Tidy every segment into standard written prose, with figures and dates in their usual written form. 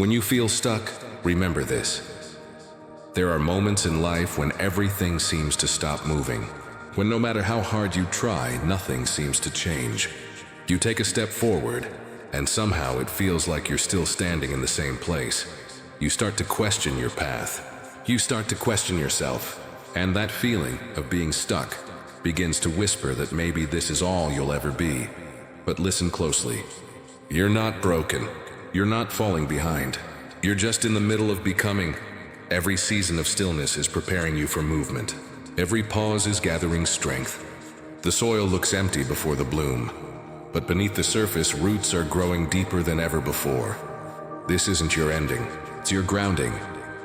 When you feel stuck, remember this. There are moments in life when everything seems to stop moving. When no matter how hard you try, nothing seems to change. You take a step forward, and somehow it feels like you're still standing in the same place. You start to question your path. You start to question yourself, and that feeling of being stuck begins to whisper that maybe this is all you'll ever be. But listen closely. You're not broken. You're not falling behind. You're just in the middle of becoming. Every season of stillness is preparing you for movement. Every pause is gathering strength. The soil looks empty before the bloom, but beneath the surface, roots are growing deeper than ever before. This isn't your ending, it's your grounding.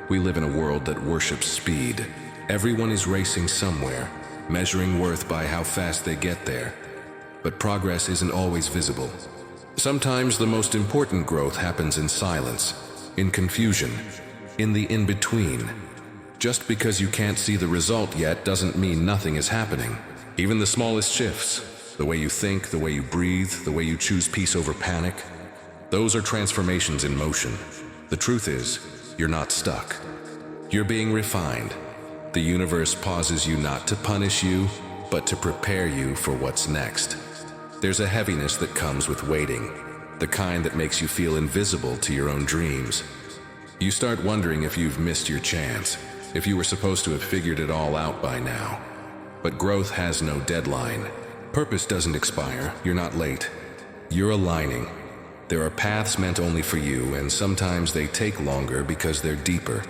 We live in a world that worships speed. Everyone is racing somewhere, measuring worth by how fast they get there. But progress isn't always visible. Sometimes the most important growth happens in silence, in confusion, in the in-between. Just because you can't see the result yet doesn't mean nothing is happening. Even the smallest shifts, the way you think, the way you breathe, the way you choose peace over panic, those are transformations in motion. The truth is, you're not stuck. You're being refined. The universe pauses you not to punish you, but to prepare you for what's next. There's a heaviness that comes with waiting, the kind that makes you feel invisible to your own dreams. You start wondering if you've missed your chance, if you were supposed to have figured it all out by now. But growth has no deadline. Purpose doesn't expire. You're not late. You're aligning. There are paths meant only for you, and sometimes they take longer because they're deeper.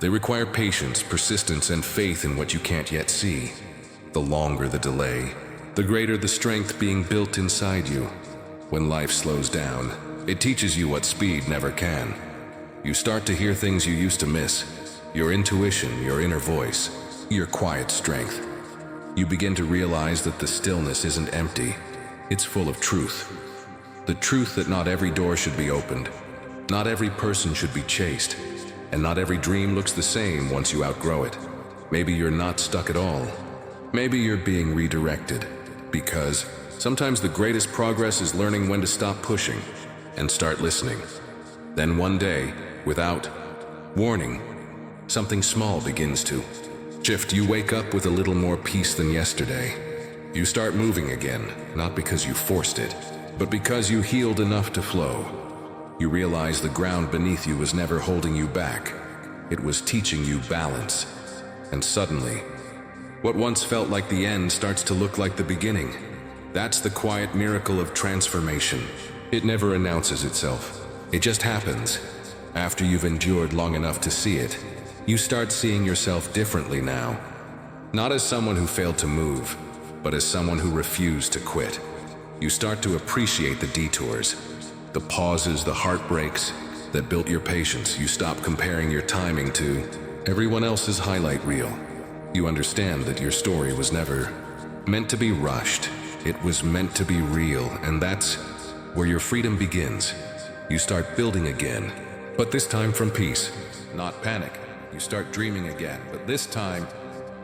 They require patience, persistence, and faith in what you can't yet see. The longer the delay, the greater the strength being built inside you. When life slows down, it teaches you what speed never can. You start to hear things you used to miss. Your intuition, your inner voice, your quiet strength. You begin to realize that the stillness isn't empty. It's full of truth. The truth that not every door should be opened, not every person should be chased, and not every dream looks the same once you outgrow it. Maybe you're not stuck at all. Maybe you're being redirected, because sometimes the greatest progress is learning when to stop pushing and start listening. Then one day, without warning, something small begins to shift. You wake up with a little more peace than yesterday. You start moving again, not because you forced it, but because you healed enough to flow. You realize the ground beneath you was never holding you back. It was teaching you balance. And suddenly, what once felt like the end starts to look like the beginning. That's the quiet miracle of transformation. It never announces itself. It just happens. After you've endured long enough to see it, you start seeing yourself differently now. Not as someone who failed to move, but as someone who refused to quit. You start to appreciate the detours, the pauses, the heartbreaks that built your patience. You stop comparing your timing to everyone else's highlight reel. You understand that your story was never meant to be rushed. It was meant to be real, and that's where your freedom begins. You start building again, but this time from peace, not panic. You start dreaming again, but this time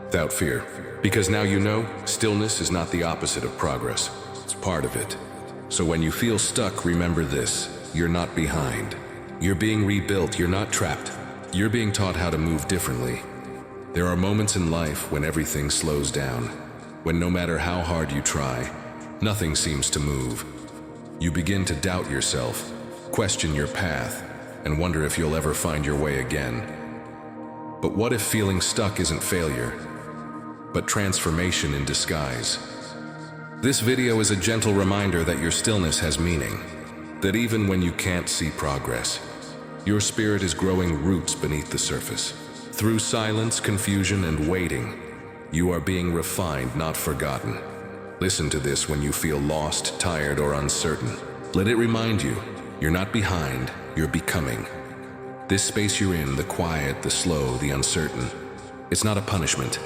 without fear. Because now you know, stillness is not the opposite of progress. It's part of it. So when you feel stuck, remember this. You're not behind. You're being rebuilt. You're not trapped. You're being taught how to move differently. There are moments in life when everything slows down, when no matter how hard you try, nothing seems to move. You begin to doubt yourself, question your path, and wonder if you'll ever find your way again. But what if feeling stuck isn't failure, but transformation in disguise? This video is a gentle reminder that your stillness has meaning, that even when you can't see progress, your spirit is growing roots beneath the surface. Through silence, confusion, and waiting, you are being refined, not forgotten. Listen to this when you feel lost, tired, or uncertain. Let it remind you, you're not behind, you're becoming. This space you're in, the quiet, the slow, the uncertain, it's not a punishment.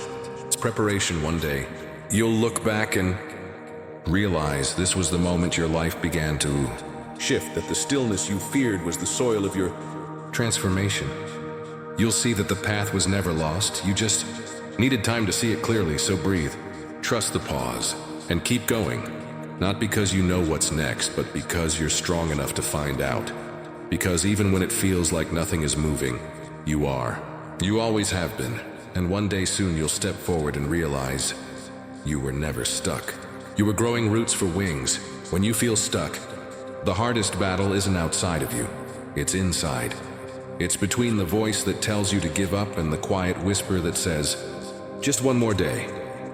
It's preparation. One day, you'll look back and realize this was the moment your life began to shift, that the stillness you feared was the soil of your transformation. You'll see that the path was never lost. You just needed time to see it clearly, so breathe. Trust the pause and keep going. Not because you know what's next, but because you're strong enough to find out. Because even when it feels like nothing is moving, you are. You always have been. And one day soon you'll step forward and realize you were never stuck. You were growing roots for wings. When you feel stuck, the hardest battle isn't outside of you. It's inside. It's between the voice that tells you to give up and the quiet whisper that says, just one more day.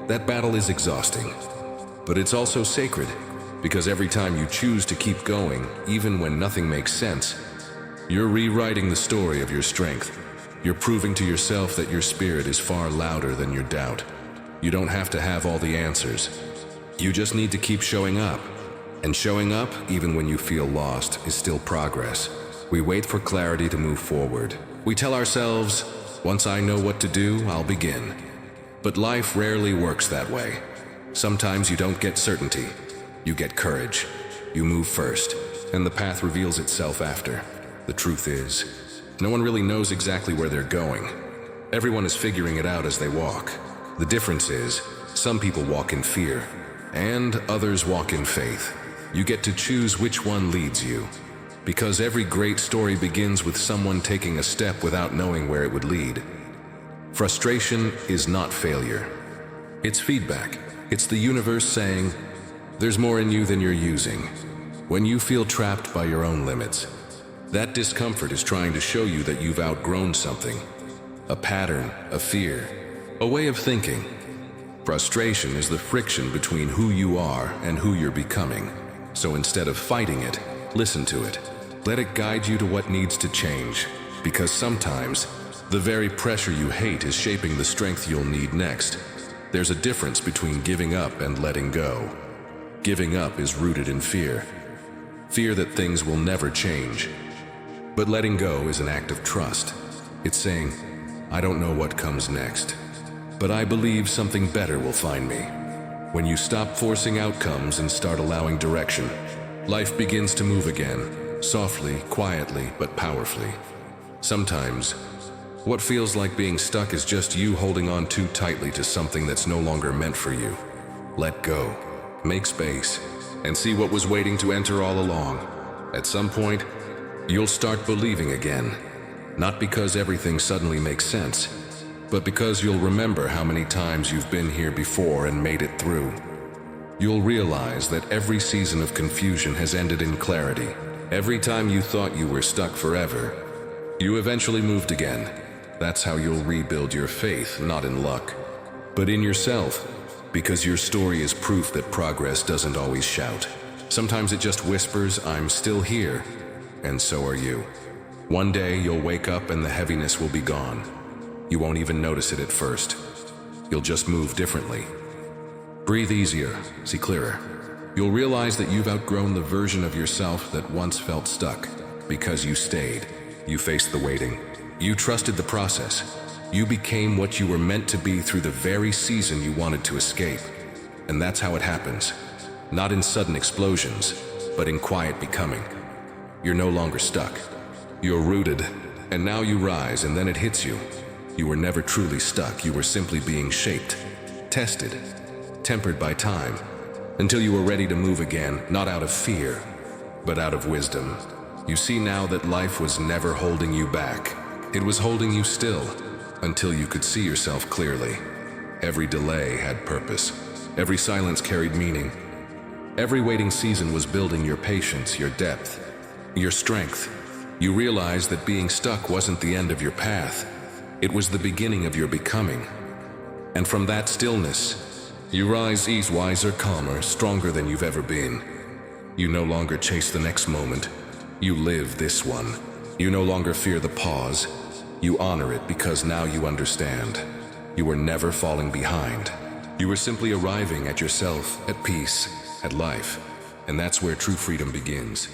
That battle is exhausting. But it's also sacred, because every time you choose to keep going, even when nothing makes sense, you're rewriting the story of your strength. You're proving to yourself that your spirit is far louder than your doubt. You don't have to have all the answers. You just need to keep showing up. And showing up, even when you feel lost, is still progress. We wait for clarity to move forward. We tell ourselves, once I know what to do, I'll begin. But life rarely works that way. Sometimes you don't get certainty. You get courage. You move first, and the path reveals itself after. The truth is, no one really knows exactly where they're going. Everyone is figuring it out as they walk. The difference is, some people walk in fear, and others walk in faith. You get to choose which one leads you. Because every great story begins with someone taking a step without knowing where it would lead. Frustration is not failure. It's feedback. It's the universe saying, there's more in you than you're using. When you feel trapped by your own limits, that discomfort is trying to show you that you've outgrown something. A pattern, a fear, a way of thinking. Frustration is the friction between who you are and who you're becoming. So instead of fighting it, listen to it. Let it guide you to what needs to change. Because sometimes, the very pressure you hate is shaping the strength you'll need next. There's a difference between giving up and letting go. Giving up is rooted in fear. Fear that things will never change. But letting go is an act of trust. It's saying, I don't know what comes next, but I believe something better will find me. When you stop forcing outcomes and start allowing direction, life begins to move again, softly, quietly, but powerfully. Sometimes, what feels like being stuck is just you holding on too tightly to something that's no longer meant for you. Let go, make space, and see what was waiting to enter all along. At some point, you'll start believing again. Not because everything suddenly makes sense, but because you'll remember how many times you've been here before and made it through. You'll realize that every season of confusion has ended in clarity. Every time you thought you were stuck forever, you eventually moved again. That's how you'll rebuild your faith, not in luck, but in yourself, because your story is proof that progress doesn't always shout. Sometimes it just whispers, I'm still here, and so are you. One day you'll wake up and the heaviness will be gone. You won't even notice it at first. You'll just move differently. Breathe easier, see clearer. You'll realize that you've outgrown the version of yourself that once felt stuck. Because you stayed, you faced the waiting. You trusted the process. You became what you were meant to be through the very season you wanted to escape. And that's how it happens. Not in sudden explosions, but in quiet becoming. You're no longer stuck. You're rooted, and now you rise, and then it hits you. You were never truly stuck. You were simply being shaped, tested, tempered by time, until you were ready to move again, not out of fear, but out of wisdom. You see now that life was never holding you back. It was holding you still, until you could see yourself clearly. Every delay had purpose. Every silence carried meaning. Every waiting season was building your patience, your depth, your strength. You realized that being stuck wasn't the end of your path. It was the beginning of your becoming. And from that stillness, you rise ease wiser, calmer, stronger than you've ever been. You no longer chase the next moment. You live this one. You no longer fear the pause. You honor it because now you understand. You were never falling behind. You were simply arriving at yourself, at peace, at life. And that's where true freedom begins.